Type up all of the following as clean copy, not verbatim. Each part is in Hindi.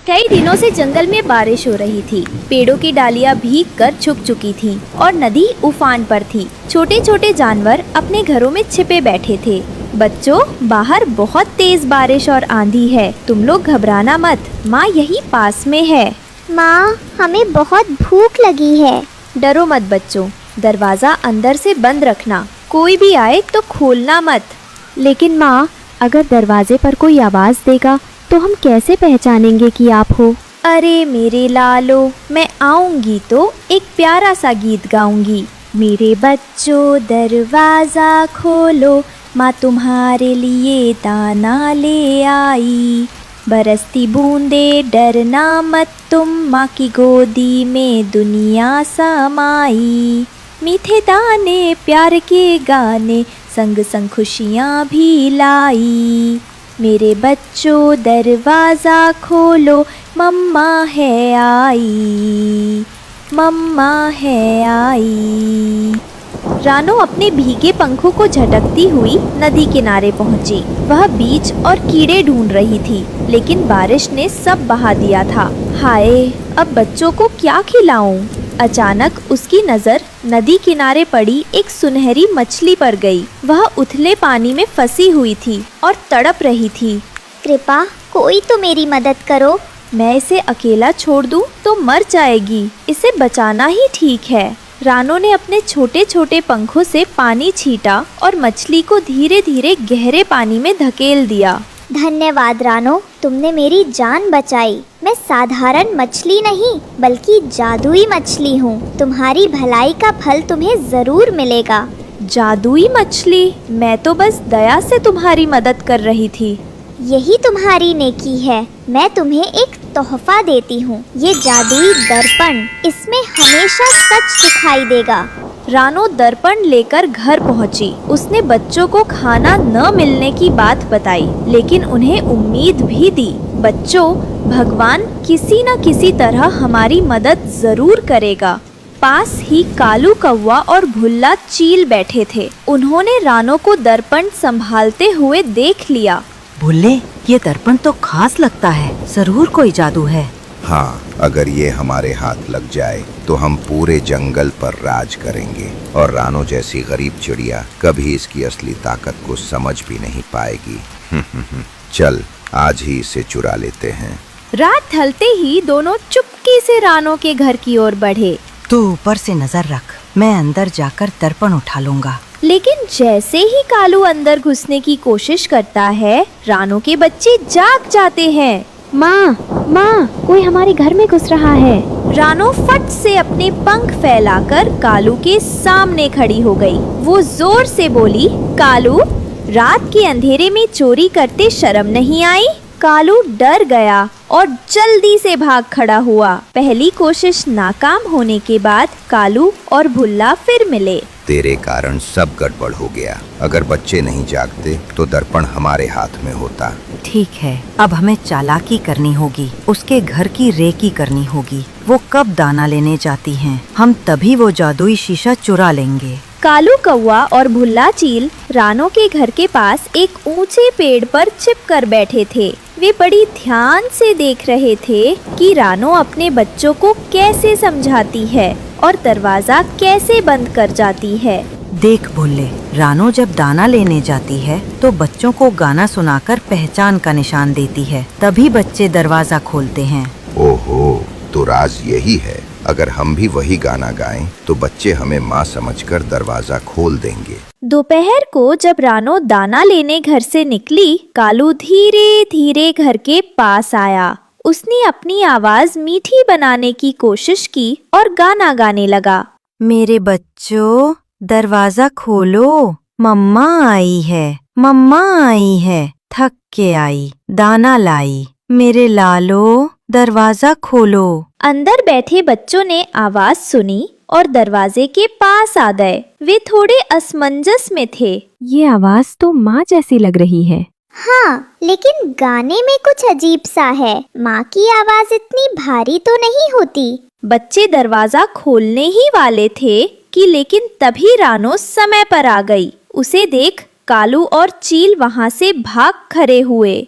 कई दिनों से जंगल में बारिश हो रही थी। पेड़ों की डालियां भीगकर झुक चुकी थीं और नदी उफान पर थी। छोटे छोटे जानवर अपने घरों में छिपे बैठे थे। बच्चों, बाहर बहुत तेज बारिश और आंधी है, तुम लोग घबराना मत, माँ यही पास में है। माँ, हमें बहुत भूख लगी है। डरो मत बच्चों, दरवाजा अंदर से बंद रखना, कोई भी आए तो खोलना मत। लेकिन माँ, अगर दरवाजे पर कोई आवाज़ देगा तो हम कैसे पहचानेंगे कि आप हो? अरे मेरे लालो, मैं आऊंगी तो एक प्यारा सा गीत गाऊंगी। मेरे बच्चों दरवाज़ा खोलो, माँ तुम्हारे लिए दाना ले आई। बरसती बूंदे डरना मत तुम, माँ की गोदी में दुनिया समाई। मीठे दाने प्यार के गाने संग संग खुशियाँ भी लाई। मेरे बच्चों दरवाज़ा खोलो, मम्मा है आई, मम्मा है आई। रानो अपने भीगे पंखों को झटकती हुई नदी किनारे पहुंची। वह बीज और कीड़े ढूंढ रही थी, लेकिन बारिश ने सब बहा दिया था। हाय, अब बच्चों को क्या खिलाऊं? अचानक उसकी नज़र नदी किनारे पड़ी एक सुनहरी मछली पर गई। वह उथले पानी में फंसी हुई थी और तड़प रही थी। कृपा, कोई तो मेरी मदद करो। मैं इसे अकेला छोड़ दूं तो मर जाएगी, इसे बचाना ही ठीक है। रानो ने अपने छोटे छोटे पंखों से पानी छींटा और मछली को धीरे धीरे गहरे पानी में धकेल दिया। धन्यवाद रानो, तुमने मेरी जान बचाई। मैं साधारण मछली नहीं बल्कि जादुई मछली हूँ। तुम्हारी भलाई का फल तुम्हें जरूर मिलेगा। जादुई मछली? मैं तो बस दया से तुम्हारी मदद कर रही थी। यही तुम्हारी नेकी है। मैं तुम्हें एक तोहफा देती हूँ, ये जादुई दर्पण। इसमें हमेशा सच दिखाई देगा। रानो दर्पण लेकर घर पहुंची। उसने बच्चों को खाना न मिलने की बात बताई, लेकिन उन्हें उम्मीद भी दी। बच्चों, भगवान किसी न किसी तरह हमारी मदद जरूर करेगा। पास ही कालू कौवा और भुल्ला चील बैठे थे। उन्होंने रानो को दर्पण संभालते हुए देख लिया। भुल्ले, ये दर्पण तो खास लगता है, जरूर कोई जादू है। हाँ, अगर ये हमारे हाथ लग जाए तो हम पूरे जंगल पर राज करेंगे और रानो जैसी गरीब चिड़िया कभी इसकी असली ताकत को समझ भी नहीं पाएगी। चल, आज ही इसे चुरा लेते हैं। रात ढलते ही दोनों चुपके से रानो के घर की ओर बढ़े। तू ऊपर से नजर रख, मैं अंदर जाकर दर्पण उठा लूंगा। लेकिन जैसे ही कालू अंदर घुसने की कोशिश करता है, रानो के बच्चे जाग जाते हैं। माँ, कोई हमारे घर में घुस रहा है। रानो फट से अपने पंख फैलाकर कालू के सामने खड़ी हो गई। वो जोर से बोली, कालू, रात के अंधेरे में चोरी करते शर्म नहीं आई? कालू डर गया और जल्दी से भाग खड़ा हुआ। पहली कोशिश नाकाम होने के बाद कालू और भुल्ला फिर मिले। तेरे कारण सब गड़बड़ हो गया। अगर बच्चे नहीं जागते तो दर्पण हमारे हाथ में होता। ठीक है, अब हमें चालाकी करनी होगी, उसके घर की रेकी करनी होगी। वो कब दाना लेने जाती हैं, हम तभी वो जादुई शीशा चुरा लेंगे। कालू कौवा और भुल्ला चील रानो के घर के पास एक ऊंचे पेड़ पर छिपकर बैठे थे। वे बड़ी ध्यान से देख रहे थे कि रानो अपने बच्चों को कैसे समझाती है और दरवाजा कैसे बंद कर जाती है। देख भुल्ले, रानो जब दाना लेने जाती है तो बच्चों को गाना सुनाकर पहचान का निशान देती है, तभी बच्चे दरवाजा खोलते हैं। ओहो, तो राज यही है। अगर हम भी वही गाना गाएं तो बच्चे हमें माँ समझकर दरवाजा खोल देंगे। दोपहर को जब रानो दाना लेने घर से निकली, कालू धीरे धीरे घर के पास आया। उसने अपनी आवाज मीठी बनाने की कोशिश की और गाना गाने लगा। मेरे बच्चों, दरवाजा खोलो, मम्मा आई है, मम्मा आई है, थक के आई, दाना लाई। मेरे लालो, दरवाजा खोलो। अंदर बैठे बच्चों ने आवाज सुनी और दरवाजे के पास आ गए। वे थोड़े असमंजस में थे। ये आवाज तो माँ जैसी लग रही है। हाँ, लेकिन गाने में कुछ अजीब सा है। माँ की आवाज इतनी भारी तो नहीं होती। बच्चे दरवाजा खोलने ही वाले थे कि लेकिन तभी रानो समय पर आ गई। उसे देख कालू और चील वहाँ से भाग खड़े हुए।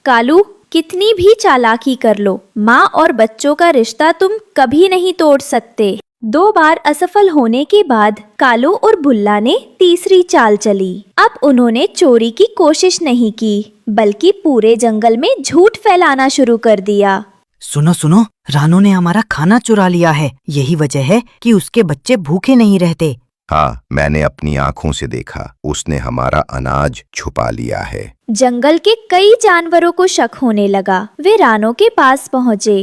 कालू, कितनी भी चालाकी कर लो, माँ और बच्चों का रिश्ता तुम कभी नहीं तोड़ सकते। 2 बार असफल होने के बाद कालू और भुल्ला ने तीसरी चाल चली। अब उन्होंने चोरी की कोशिश नहीं की, बल्कि पूरे जंगल में झूठ फैलाना शुरू कर दिया। सुनो सुनो, रानू ने हमारा खाना चुरा लिया है। यही वजह है कि उसके बच्चे भूखे नहीं रहते। हाँ, मैंने अपनी आंखों से देखा, उसने हमारा अनाज छुपा लिया है। जंगल के कई जानवरों को शक होने लगा। वे रानो के पास पहुँचे।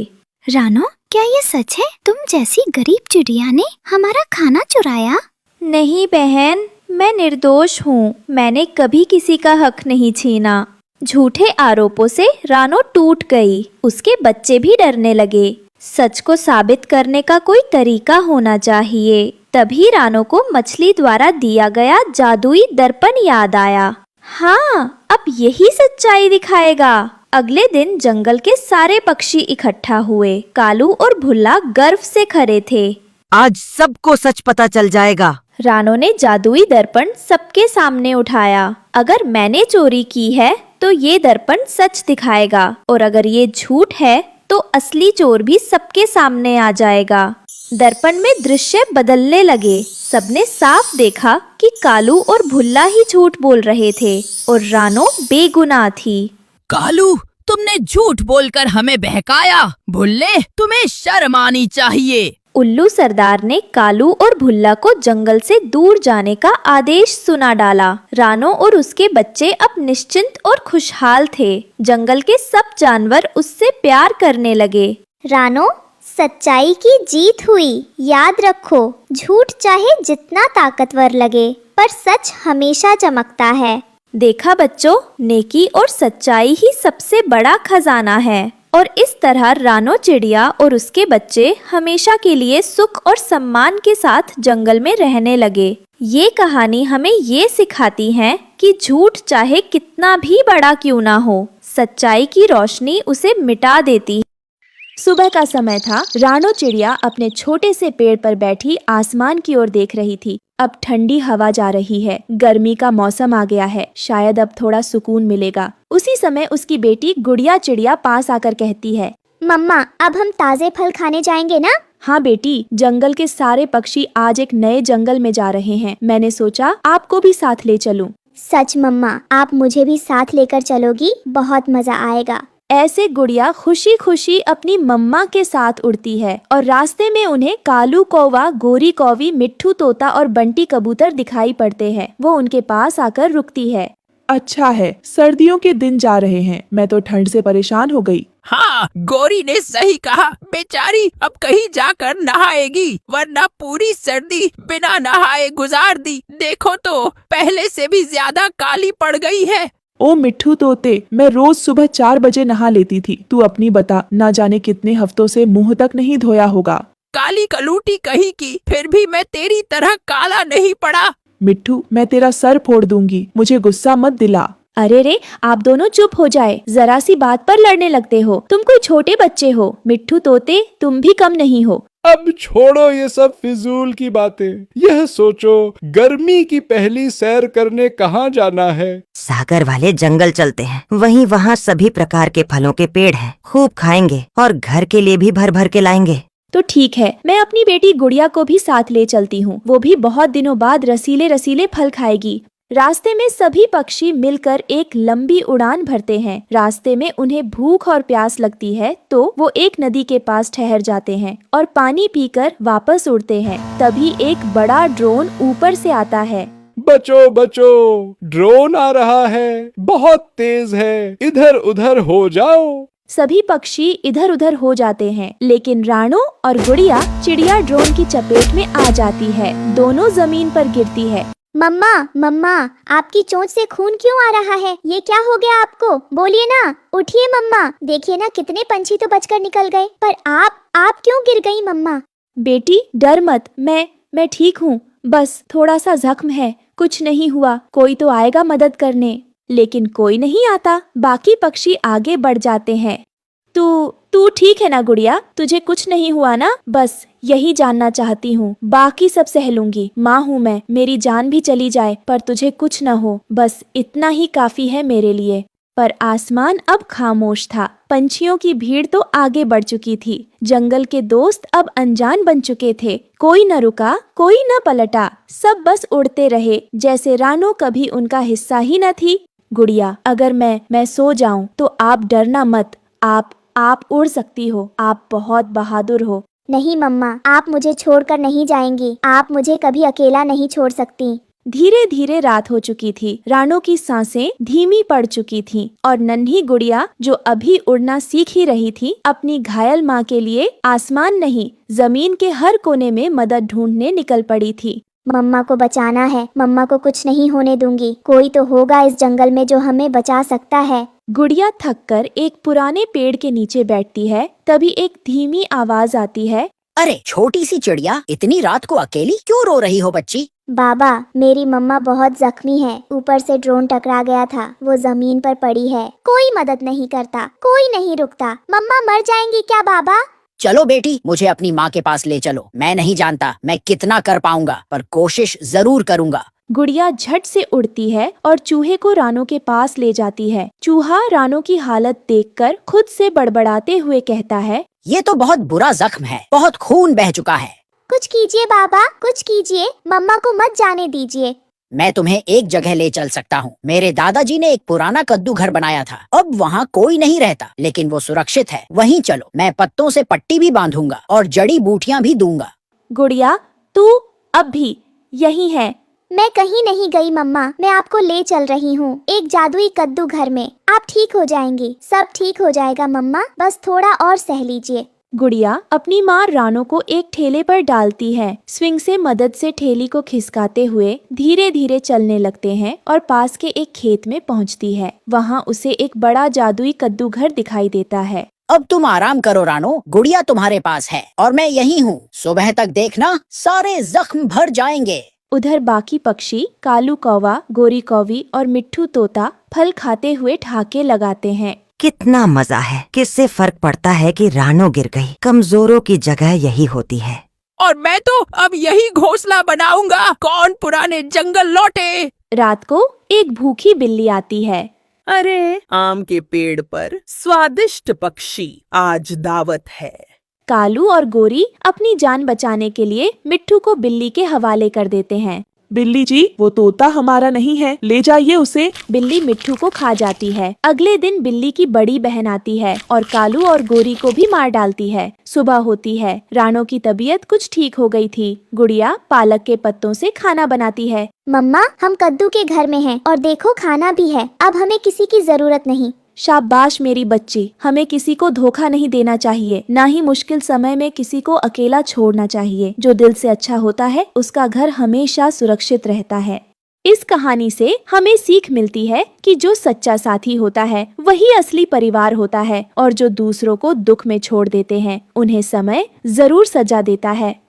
रानो, क्या ये सच है? तुम जैसी गरीब चिड़िया ने हमारा खाना चुराया? नहीं बहन, मैं निर्दोष हूँ। मैंने कभी किसी का हक नहीं छीना। झूठे आरोपों से रानो टूट गई। उसके बच्चे भी डरने लगे। सच को साबित करने का कोई तरीका होना चाहिए। तभी रानो को मछली द्वारा दिया गया जादुई दर्पण याद आया। हाँ, अब यही सच्चाई दिखाएगा। अगले दिन जंगल के सारे पक्षी इकट्ठा हुए। कालू और भुल्ला गर्व से खड़े थे। आज सबको सच पता चल जाएगा। रानो ने जादुई दर्पण सबके सामने उठाया। अगर मैंने चोरी की है तो ये दर्पण सच दिखाएगा, और अगर ये झूठ है तो असली चोर भी सबके सामने आ जाएगा। दर्पण में दृश्य बदलने लगे। सबने साफ देखा कि कालू और भुल्ला ही झूठ बोल रहे थे और रानो बेगुनाह थी। कालू, तुमने झूठ बोलकर हमें बहकाया। भुल्ले, तुम्हें शर्म आनी चाहिए। उल्लू सरदार ने कालू और भुल्ला को जंगल से दूर जाने का आदेश सुना डाला। रानो और उसके बच्चे अब निश्चिंत और खुशहाल थे। जंगल के सब जानवर उससे प्यार करने लगे। रानो, सच्चाई की जीत हुई। याद रखो, झूठ चाहे जितना ताकतवर लगे, पर सच हमेशा चमकता है। देखा बच्चों, नेकी और सच्चाई ही सबसे बड़ा खजाना है। और इस तरह रानो चिड़िया और उसके बच्चे हमेशा के लिए सुख और सम्मान के साथ जंगल में रहने लगे। ये कहानी हमें ये सिखाती है कि झूठ चाहे कितना भी बड़ा क्यों ना हो, सच्चाई की रोशनी उसे मिटा देती है। सुबह का समय था। रानो चिड़िया अपने छोटे से पेड़ पर बैठी आसमान की ओर देख रही थी। अब ठंडी हवा जा रही है। गर्मी का मौसम आ गया है। शायद अब थोड़ा सुकून मिलेगा। उसी समय उसकी बेटी गुड़िया चिड़िया पास आकर कहती है, मम्मा, अब हम ताजे फल खाने जाएंगे ना? हाँ बेटी, जंगल के सारे पक्षी आज एक नए जंगल में जा रहे हैं। मैंने सोचा आपको भी साथ ले चलूं। सच मम्मा, आप मुझे भी साथ लेकर चलोगी? बहुत मजा आएगा। ऐसे गुड़िया खुशी खुशी अपनी मम्मा के साथ उड़ती है और रास्ते में उन्हें कालू कौवा, गोरी कौवी, मिट्ठू तोता और बंटी कबूतर दिखाई पड़ते हैं। वो उनके पास आकर रुकती है। अच्छा है, सर्दियों के दिन जा रहे हैं। मैं तो ठंड से परेशान हो गई। हाँ, गौरी ने सही कहा। बेचारी अब कहीं जाकर नहाएगी, वरना पूरी सर्दी बिना नहाए गुजार दी। देखो तो, पहले से भी ज्यादा काली पड़ गई है। ओ मिट्ठू तोते, मैं रोज सुबह 4 बजे नहा लेती थी। तू अपनी बता, ना जाने कितने हफ्तों से मुंह तक नहीं धोया होगा। काली कलूटी कहीं की, फिर भी मैं तेरी तरह काला नहीं पड़ा। मिट्ठू, मैं तेरा सर फोड़ दूंगी। मुझे गुस्सा मत दिला। अरे रे, आप दोनों चुप हो जाए। जरा सी बात पर लड़ने लगते हो। तुम कोई छोटे बच्चे हो। मिट्ठू तोते, तुम भी कम नहीं हो। अब छोड़ो ये सब फिजूल की बातें। यह सोचो, गर्मी की पहली सैर करने कहाँ जाना है? सागर वाले जंगल चलते हैं। वहीं वहाँ सभी प्रकार के फलों के पेड़ हैं। खूब खाएंगे और घर के लिए भी भर भर के लाएंगे। तो ठीक है, मैं अपनी बेटी गुड़िया को भी साथ ले चलती हूँ। वो भी बहुत दिनों बाद रसीले रसीले फल खाएगी। रास्ते में सभी पक्षी मिलकर एक लंबी उड़ान भरते हैं। रास्ते में उन्हें भूख और प्यास लगती है तो वो एक नदी के पास ठहर जाते हैं और पानी पीकर वापस उड़ते हैं। तभी एक बड़ा ड्रोन ऊपर से आता है। बचो बचो, ड्रोन आ रहा है, बहुत तेज है, इधर उधर हो जाओ। सभी पक्षी इधर उधर हो जाते हैं, लेकिन रानो और गुड़िया चिड़िया ड्रोन की चपेट में आ जाती है। दोनों जमीन पर गिरती है। मम्मा, मम्मा, आपकी चोंच से खून क्यों आ रहा है? ये क्या हो गया आपको? बोलिए ना। उठिए मम्मा, देखिए ना कितने पंछी तो बचकर निकल गए, पर आप क्यों गिर गई मम्मा? बेटी डर मत, मैं ठीक हूँ। बस थोड़ा सा जख्म है, कुछ नहीं हुआ। कोई तो आएगा मदद करने, लेकिन कोई नहीं आता। बाकी पक्षी आगे बढ़ जाते हैं। तू ठीक है ना गुड़िया? तुझे कुछ नहीं हुआ ना? बस यही जानना चाहती हूँ। बाकी सब सह लूंगी। माँ हूँ मैं, मेरी जान भी चली जाए पर तुझे कुछ न हो, बस इतना ही काफी है मेरे लिए। पर आसमान अब खामोश था। पंछियों की भीड़ तो आगे बढ़ चुकी थी। जंगल के दोस्त अब अनजान बन चुके थे। कोई न रुका, कोई न पलटा, सब बस उड़ते रहे जैसे रानो कभी उनका हिस्सा ही न थी। गुड़िया, अगर मैं सो जाऊं तो आप डरना मत। आप उड़ सकती हो। आप बहुत बहादुर हो। नहीं मम्मा, आप मुझे छोड़कर नहीं जाएंगी। आप मुझे कभी अकेला नहीं छोड़ सकती। धीरे धीरे रात हो चुकी थी। रानो की सांसें धीमी पड़ चुकी थीं और नन्ही गुड़िया जो अभी उड़ना सीख ही रही थी, अपनी घायल माँ के लिए आसमान नहीं, जमीन के हर कोने में मदद ढूंढने निकल पड़ी थी। मम्मा को बचाना है। मम्मा को कुछ नहीं होने दूंगी। कोई तो होगा इस जंगल में जो हमें बचा सकता है। गुड़िया थककर एक पुराने पेड़ के नीचे बैठती है। तभी एक धीमी आवाज आती है। अरे छोटी सी चिड़िया, इतनी रात को अकेली क्यों रो रही हो बच्ची? बाबा, मेरी मम्मा बहुत जख्मी है। ऊपर से ड्रोन टकरा गया था। वो जमीन पर पड़ी है। कोई मदद नहीं करता, कोई नहीं रुकता। मम्मा मर जाएंगी क्या बाबा? चलो बेटी, मुझे अपनी माँ के पास ले चलो। मैं नहीं जानता मैं कितना कर पाऊंगा, पर कोशिश जरूर करूंगा। गुड़िया झट से उड़ती है और चूहे को रानो के पास ले जाती है। चूहा रानो की हालत देखकर खुद से बड़बड़ाते हुए कहता है, ये तो बहुत बुरा जख्म है, बहुत खून बह चुका है। कुछ कीजिए बाबा, कुछ कीजिए। मम्मा को मत जाने दीजिए। मैं तुम्हें एक जगह ले चल सकता हूँ। मेरे दादाजी ने एक पुराना कद्दू घर बनाया था। अब वहाँ कोई नहीं रहता, लेकिन वो सुरक्षित है। वहीं चलो, मैं पत्तों से पट्टी भी बांधूंगा और जड़ी बूटियाँ भी दूंगा। गुड़िया, तू अब भी यही है? मैं कहीं नहीं गई मम्मा, मैं आपको ले चल रही हूँ एक जादुई कद्दू घर में। आप ठीक हो जाएंगी। सब ठीक हो जाएगा मम्मा, बस थोड़ा और सह लीजिए। गुड़िया अपनी माँ रानो को एक ठेले पर डालती है। स्विंग से मदद से ठेली को खिसकाते हुए धीरे धीरे चलने लगते हैं और पास के एक खेत में पहुँचती है। वहाँ उसे एक बड़ा जादुई कद्दू घर दिखाई देता है। अब तुम आराम करो रानो, गुड़िया तुम्हारे पास है और मैं यही हूँ। सुबह तक देखना, सारे जख्म भर जाएंगे। उधर बाकी पक्षी कालू कौवा, गोरी कौवी और मिट्ठू तोता फल खाते हुए ठहाके लगाते हैं। कितना मजा है। किससे फर्क पड़ता है कि रानो गिर गई? कमजोरों की जगह यही होती है। और मैं तो अब यही घोंसला बनाऊंगा। कौन पुराने जंगल लौटे। रात को एक भूखी बिल्ली आती है। अरे, आम के पेड़ पर स्वादिष्ट पक्षी, आज दावत है। कालू और गोरी अपनी जान बचाने के लिए मिट्ठू को बिल्ली के हवाले कर देते हैं। बिल्ली जी, वो तोता हमारा नहीं है, ले जाइए उसे। बिल्ली मिट्ठू को खा जाती है। अगले दिन बिल्ली की बड़ी बहन आती है और कालू और गोरी को भी मार डालती है। सुबह होती है। रानो की तबीयत कुछ ठीक हो गई थी। गुड़िया पालक के पत्तों से खाना बनाती है। मम्मा, हम कद्दू के घर में हैं और देखो खाना भी है। अब हमें किसी की जरूरत नहीं। शाबाश मेरी बच्ची, हमें किसी को धोखा नहीं देना चाहिए, ना ही मुश्किल समय में किसी को अकेला छोड़ना चाहिए। जो दिल से अच्छा होता है उसका घर हमेशा सुरक्षित रहता है। इस कहानी से हमें सीख मिलती है कि जो सच्चा साथी होता है वही असली परिवार होता है और जो दूसरों को दुख में छोड़ देते हैं उन्हें समय जरूर सजा देता है।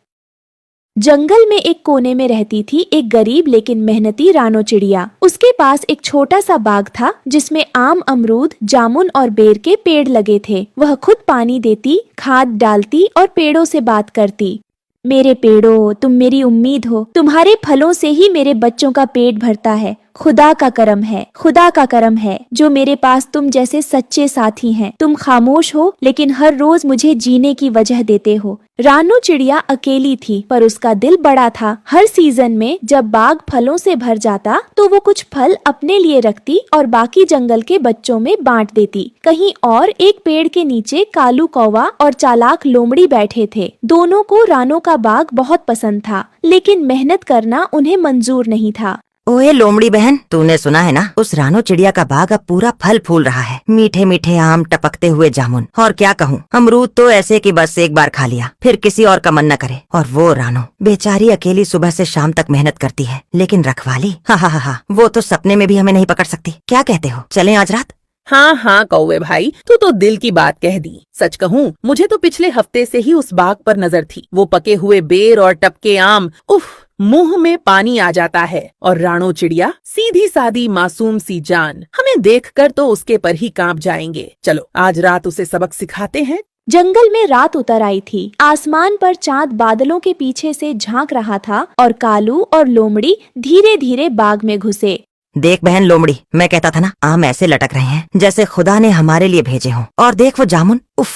जंगल में एक कोने में रहती थी एक गरीब लेकिन मेहनती रानो चिड़िया। उसके पास एक छोटा सा बाग था जिसमें आम, अमरूद, जामुन और बेर के पेड़ लगे थे। वह खुद पानी देती, खाद डालती और पेड़ों से बात करती। मेरे पेड़ों, तुम मेरी उम्मीद हो। तुम्हारे फलों से ही मेरे बच्चों का पेट भरता है। खुदा का करम है, खुदा का करम है जो मेरे पास तुम जैसे सच्चे साथी हैं। तुम खामोश हो लेकिन हर रोज मुझे जीने की वजह देते हो। रानो चिड़िया अकेली थी पर उसका दिल बड़ा था। हर सीजन में जब बाग फलों से भर जाता तो वो कुछ फल अपने लिए रखती और बाकी जंगल के बच्चों में बांट देती। कहीं और एक पेड़ के नीचे कालू कौवा और चालाक लोमड़ी बैठे थे। दोनों को रानो का बाग बहुत पसंद था लेकिन मेहनत करना उन्हें मंजूर नहीं था। ओए लोमड़ी बहन, तूने सुना है ना, उस रानो चिड़िया का बाग अब पूरा फल फूल रहा है। मीठे मीठे आम, टपकते हुए जामुन, और क्या कहूँ, अमरूद तो ऐसे कि बस एक बार खा लिया फिर किसी और का मन न करे। और वो रानो बेचारी अकेली सुबह से शाम तक मेहनत करती है, लेकिन रखवाली, हा, वो तो सपने में भी हमें नहीं पकड़ सकती। क्या कहते हो, चलें आज रात? हाँ कौवे भाई, तू तो दिल की बात कह दी। सच कहूँ, मुझे तो पिछले हफ्ते से ही उस बाग पर नजर थी। वो पके हुए बेर और टपके आम, उफ, मुंह में पानी आ जाता है। और रानो चिड़िया, सीधी सादी मासूम सी जान, हमें देखकर तो उसके पर ही कांप जाएंगे। चलो आज रात उसे सबक सिखाते हैं। जंगल में रात उतर आई थी। आसमान पर चांद बादलों के पीछे से झांक रहा था और कालू और लोमड़ी धीरे धीरे बाग में घुसे। देख बहन लोमड़ी, मैं कहता था ना, आम ऐसे लटक रहे हैं जैसे खुदा ने हमारे लिए भेजे हों। और देख वो जामुन, उफ,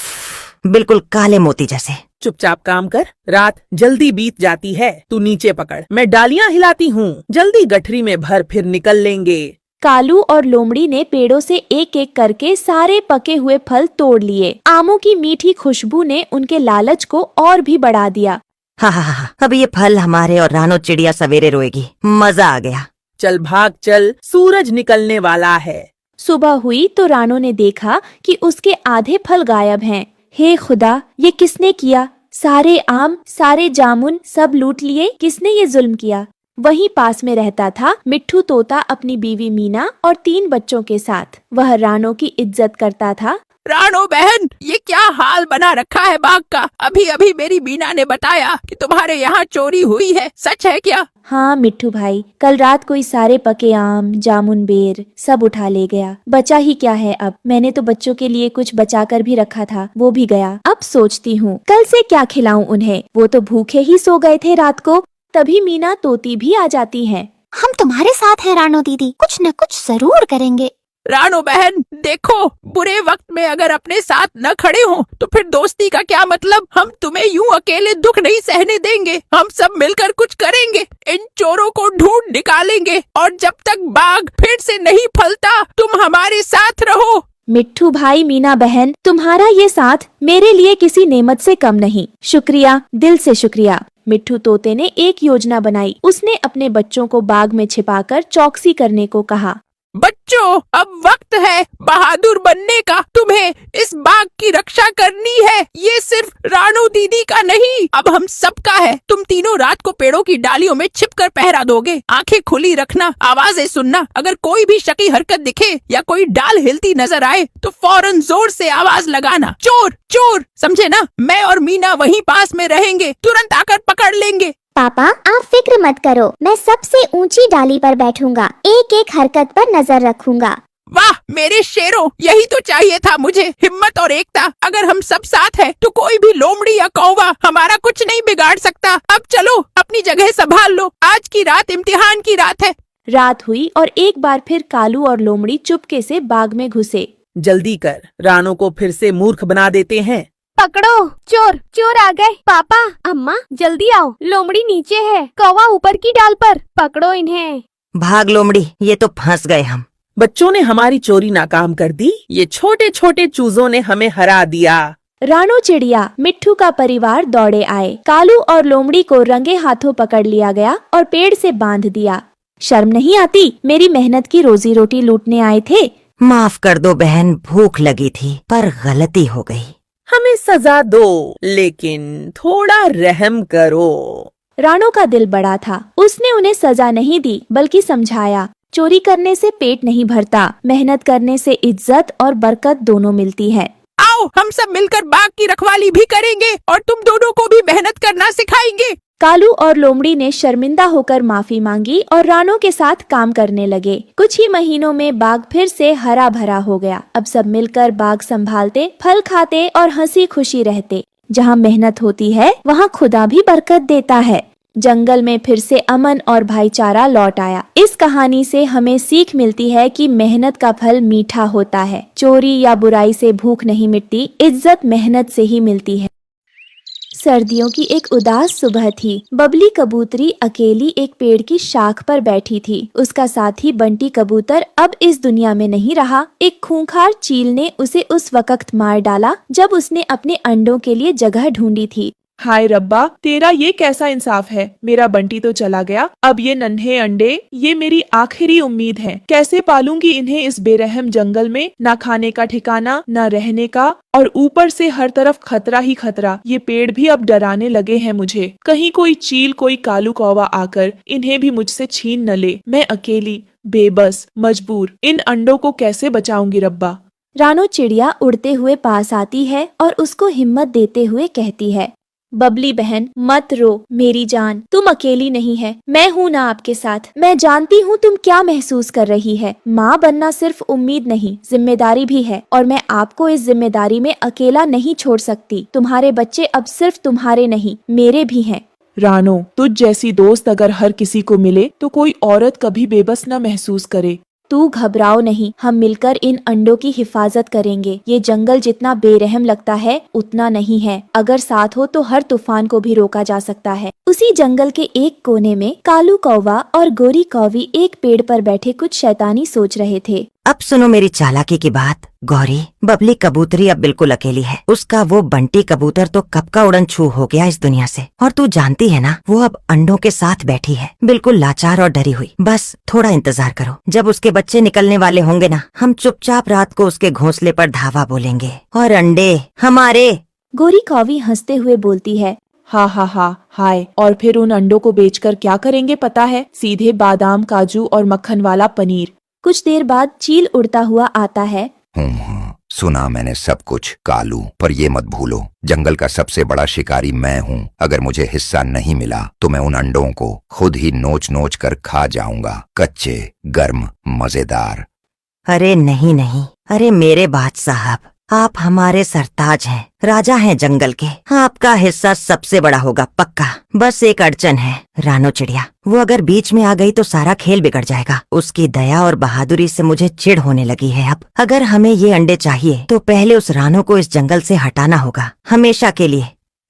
बिल्कुल काले मोती जैसे। चुपचाप काम कर, रात जल्दी बीत जाती है। तू नीचे पकड़, मैं डालियां हिलाती हूँ। जल्दी गठरी में भर, फिर निकल लेंगे। कालू और लोमड़ी ने पेड़ों से एक एक करके सारे पके हुए फल तोड़ लिए। आमों की मीठी खुशबू ने उनके लालच को और भी बढ़ा दिया। हा, अब ये फल हमारे और रानो चिड़िया सवेरे रोएगी। मजा आ गया। चल भाग चल, सूरज निकलने वाला है। सुबह हुई तो रानो ने देखा कि उसके आधे फल गायब हैं। हे खुदा, ये किसने किया? सारे आम, सारे जामुन सब लूट लिए। किसने ये जुल्म किया? वहीं पास में रहता था मिट्ठू तोता अपनी बीवी मीना और 3 बच्चों के साथ। वह रानो की इज्जत करता था। रानो बहन, ये क्या हाल बना रखा है बाग का? अभी अभी मेरी मीना ने बताया कि तुम्हारे यहाँ चोरी हुई है, सच है क्या? हाँ मिट्ठू भाई, कल रात कोई सारे पके आम, जामुन, बेर सब उठा ले गया। बचा ही क्या है अब? मैंने तो बच्चों के लिए कुछ बचा कर भी रखा था, वो भी गया। अब सोचती हूँ कल से क्या खिलाऊं उन्हें। वो तो भूखे ही सो गए थे रात को। तभी मीना तोती भी आ जाती है। हम तुम्हारे साथ हैं रानो दीदी, कुछ न कुछ जरूर करेंगे। रानो बहन, देखो, बुरे वक्त में अगर अपने साथ न खड़े हो तो फिर दोस्ती का क्या मतलब? हम तुम्हें यूं अकेले दुख नहीं सहने देंगे। हम सब मिलकर कुछ करेंगे। इन चोरों को ढूंढ निकालेंगे और जब तक बाग फिर से नहीं फलता, तुम हमारे साथ रहो। मिट्ठू भाई, मीना बहन, तुम्हारा ये साथ मेरे लिए किसी नेमत से कम नहीं। शुक्रिया, दिल से शुक्रिया। मिट्ठू तोते ने एक योजना बनाई। उसने अपने बच्चों को बाग में छिपाकर चौकसी करने को कहा। बच्चों, अब वक्त है बहादुर बनने का। तुम्हें इस बाग की रक्षा करनी है। ये सिर्फ रानो दीदी का नहीं, अब हम सबका है। तुम तीनों रात को पेड़ों की डालियों में छिपकर पहरा दोगे। आंखें खुली रखना, आवाजें सुनना। अगर कोई भी शकी हरकत दिखे या कोई डाल हिलती नजर आए तो फौरन जोर से आवाज लगाना, चोर चोर, समझे ना? मैं और मीना वहीं पास में रहेंगे, तुरंत आकर पकड़ लेंगे। पापा, आप फिक्र मत करो, मैं सबसे ऊंची डाली पर बैठूंगा, एक एक हरकत पर नजर रखूंगा। वाह मेरे शेरों, यही तो चाहिए था मुझे, हिम्मत और एकता। अगर हम सब साथ हैं तो कोई भी लोमड़ी या कौवा हमारा कुछ नहीं बिगाड़ सकता। अब चलो, अपनी जगह संभाल लो, आज की रात इम्तिहान की रात है। रात हुई और एक बार फिर कालू और लोमड़ी चुपके से बाग में घुसे। जल्दी कर, रानो को फिर से मूर्ख बना देते हैं। पकड़ो, चोर चोर आ गए। पापा, अम्मा, जल्दी आओ, लोमड़ी नीचे है, कौवा ऊपर की डाल पर। पकड़ो इन्हें। भाग लोमड़ी, ये तो फंस गए हम। बच्चों ने हमारी चोरी नाकाम कर दी। ये छोटे छोटे चूजों ने हमें हरा दिया। रानो चिड़िया, मिट्ठू का परिवार दौड़े आए। कालू और लोमड़ी को रंगे हाथों पकड़ लिया गया और पेड़ से बांध दिया। शर्म नहीं आती? मेरी मेहनत की रोजी रोटी लूटने आए थे। माफ कर दो बहन, भूख लगी थी पर गलती हो गई। हमें सजा दो, लेकिन थोड़ा रहम करो। रानो का दिल बड़ा था। उसने उन्हें सजा नहीं दी बल्कि समझाया, चोरी करने से पेट नहीं भरता, मेहनत करने से इज्जत और बरकत दोनों मिलती है। आओ, हम सब मिलकर बाग की रखवाली भी करेंगे और तुम दोनों को भी मेहनत करना सिखाएंगे। कालू और लोमड़ी ने शर्मिंदा होकर माफी मांगी और रानो के साथ काम करने लगे। कुछ ही महीनों में बाग फिर से हरा भरा हो गया। अब सब मिलकर बाग संभालते, फल खाते और हंसी खुशी रहते। जहाँ मेहनत होती है वहाँ खुदा भी बरकत देता है। जंगल में फिर से अमन और भाईचारा लौट आया। इस कहानी से हमें सीख मिलती है कि मेहनत का फल मीठा होता है। चोरी या बुराई से भूख नहीं मिटती, इज्जत मेहनत से ही मिलती है। सर्दियों की एक उदास सुबह थी। बबली कबूतरी अकेली एक पेड़ की शाख पर बैठी थी। उसका साथी बंटी कबूतर अब इस दुनिया में नहीं रहा। एक खूंखार चील ने उसे उस वक्त मार डाला जब उसने अपने अंडों के लिए जगह ढूंढी थी। हाय रब्बा, तेरा ये कैसा इंसाफ है। मेरा बंटी तो चला गया, अब ये नन्हे अंडे, ये मेरी आखिरी उम्मीद है। कैसे पालूंगी इन्हें इस बेरहम जंगल में? ना खाने का ठिकाना, ना रहने का, और ऊपर से हर तरफ खतरा ही खतरा। ये पेड़ भी अब डराने लगे हैं मुझे। कहीं कोई चील, कोई कालू कौवा आकर इन्हें भी मुझसे छीन न ले। मैं अकेली, बेबस, मजबूर इन अंडों को कैसे बचाऊंगी रब्बा। रानो चिड़िया उड़ते हुए पास आती है और उसको हिम्मत देते हुए कहती है, बबली बहन मत रो मेरी जान, तुम अकेली नहीं है, मैं हूँ ना आपके साथ। मैं जानती हूँ तुम क्या महसूस कर रही है। माँ बनना सिर्फ उम्मीद नहीं, जिम्मेदारी भी है, और मैं आपको इस जिम्मेदारी में अकेला नहीं छोड़ सकती। तुम्हारे बच्चे अब सिर्फ तुम्हारे नहीं, मेरे भी हैं। रानो, तुझ जैसी दोस्त अगर हर किसी को मिले तो कोई औरत कभी बेबस न महसूस करे। तू घबराओ नहीं, हम मिलकर इन अंडों की हिफाजत करेंगे। ये जंगल जितना बेरहम लगता है उतना नहीं है। अगर साथ हो तो हर तूफान को भी रोका जा सकता है। उसी जंगल के एक कोने में कालू कौवा और गोरी कौवी एक पेड़ पर बैठे कुछ शैतानी सोच रहे थे। अब सुनो मेरी चालाकी की बात। गौरी, बबली कबूतरी अब बिल्कुल अकेली है। उसका वो बंटी कबूतर तो कब का उड़न छू हो गया इस दुनिया से। और तू जानती है ना, वो अब अंडों के साथ बैठी है, बिल्कुल लाचार और डरी हुई। बस थोड़ा इंतजार करो, जब उसके बच्चे निकलने वाले होंगे ना, हम चुपचाप रात को उसके घोंसले पर धावा बोलेंगे और अंडे हमारे। गोरी कौवी हंसते हुए बोलती है, हा हा हा हाय। और फिर उन अंडों को बेचकर क्या करेंगे पता है? सीधे बादाम, काजू और मक्खन वाला पनीर। कुछ देर बाद चील उड़ता हुआ आता है। सुना मैंने सब कुछ कालू, पर ये मत भूलो, जंगल का सबसे बड़ा शिकारी मैं हूँ। अगर मुझे हिस्सा नहीं मिला तो मैं उन अंडों को खुद ही नोच नोच कर खा जाऊंगा, कच्चे, गर्म, मजेदार। अरे नहीं नहीं, अरे मेरे बादशाह साहब, आप हमारे सरताज हैं, राजा हैं जंगल के। आपका हिस्सा सबसे बड़ा होगा पक्का। बस एक अड़चन है, रानो चिड़िया। वो अगर बीच में आ गई तो सारा खेल बिगड़ जाएगा। उसकी दया और बहादुरी से मुझे चिढ़ होने लगी है अब। अगर हमें ये अंडे चाहिए तो पहले उस रानो को इस जंगल से हटाना होगा, हमेशा के लिए।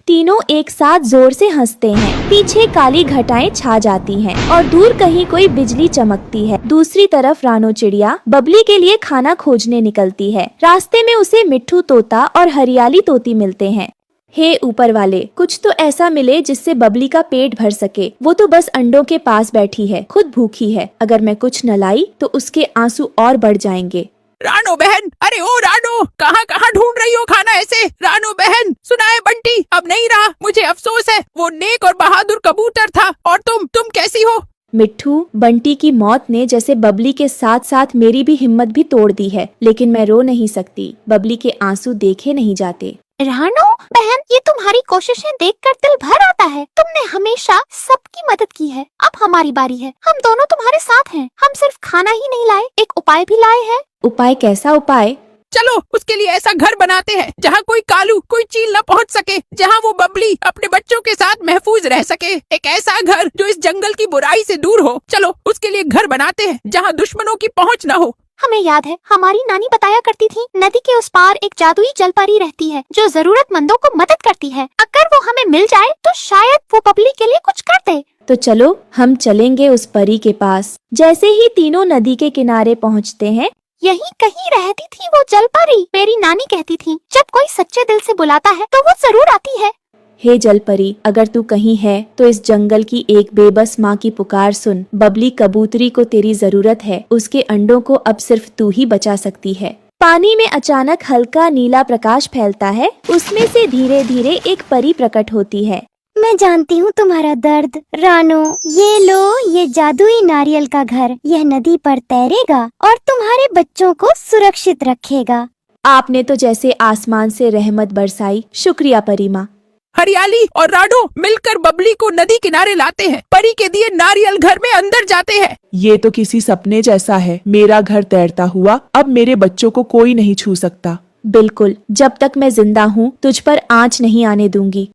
तीनों एक साथ जोर से हंसते हैं। पीछे काली घटाएं छा जाती हैं और दूर कहीं कोई बिजली चमकती है। दूसरी तरफ रानो चिड़िया बबली के लिए खाना खोजने निकलती है। रास्ते में उसे मिट्ठू तोता और हरियाली तोती मिलते हैं। हे ऊपर वाले, कुछ तो ऐसा मिले जिससे बबली का पेट भर सके। वो तो बस अंडों के पास बैठी है, खुद भूखी है। अगर मैं कुछ न लाई तो उसके आंसू और बढ़ जाएंगे। रानो बहन, अरे ओ रानो, कहाँ कहाँ ढूंढ रही हो खाना ऐसे? रानो बहन, सुना है बंटी अब नहीं रहा, मुझे अफसोस है। वो नेक और बहादुर कबूतर था। और तुम कैसी हो? मिट्ठू, बंटी की मौत ने जैसे बबली के साथ साथ मेरी भी हिम्मत भी तोड़ दी है, लेकिन मैं रो नहीं सकती। बबली के आंसू देखे नहीं जाते। रानो बहन, ये तुम्हारी कोशिशें देखकर दिल भर आता है। तुमने हमेशा सबकी मदद की है, अब हमारी बारी है। हम दोनों तुम्हारे साथ हैं। हम सिर्फ खाना ही नहीं लाए, एक उपाय भी लाए हैं। उपाय? कैसा उपाय? चलो उसके लिए ऐसा घर बनाते हैं जहाँ कोई कालू, कोई चील न पहुँच सके, जहाँ वो बबली अपने बच्चों के साथ महफूज रह सके। एक ऐसा घर जो इस जंगल की बुराई से दूर हो। चलो उसके लिए घर बनाते हैं जहाँ दुश्मनों की पहुँच न हो। हमें याद है, हमारी नानी बताया करती थी, नदी के उस पार एक जादुई जलपरी रहती है जो जरूरतमंदों को मदद करती है। अगर वो हमें मिल जाए तो शायद वो बबली के लिए कुछ कर दे। तो चलो हम चलेंगे उस परी के पास। जैसे ही तीनों नदी के किनारे पहुँचते हैं, यहीं कहीं रहती थी वो जलपरी। मेरी नानी कहती थी, जब कोई सच्चे दिल से बुलाता है तो वो जरूर आती है। हे जलपरी, अगर तू कहीं है तो इस जंगल की एक बेबस माँ की पुकार सुन। बबली कबूतरी को तेरी जरूरत है। उसके अंडों को अब सिर्फ तू ही बचा सकती है। पानी में अचानक हल्का नीला प्रकाश फैलता है। उसमें से धीरे धीरे एक परी प्रकट होती है। मैं जानती हूँ तुम्हारा दर्द, रानो। ये लो, ये जादुई नारियल का घर। यह नदी पर तैरेगा और तुम्हारे बच्चों को सुरक्षित रखेगा। आपने तो जैसे आसमान से रहमत बरसाई। शुक्रिया परी माँ। हरियाली और रानो मिलकर बबली को नदी किनारे लाते हैं। परी के दिए नारियल घर में अंदर जाते हैं। ये तो किसी सपने जैसा है। मेरा घर तैरता हुआ, अब मेरे बच्चों को कोई नहीं छू सकता। बिल्कुल, जब तक मैं जिंदा हूँ तुझ पर आँच नहीं आने दूंगी।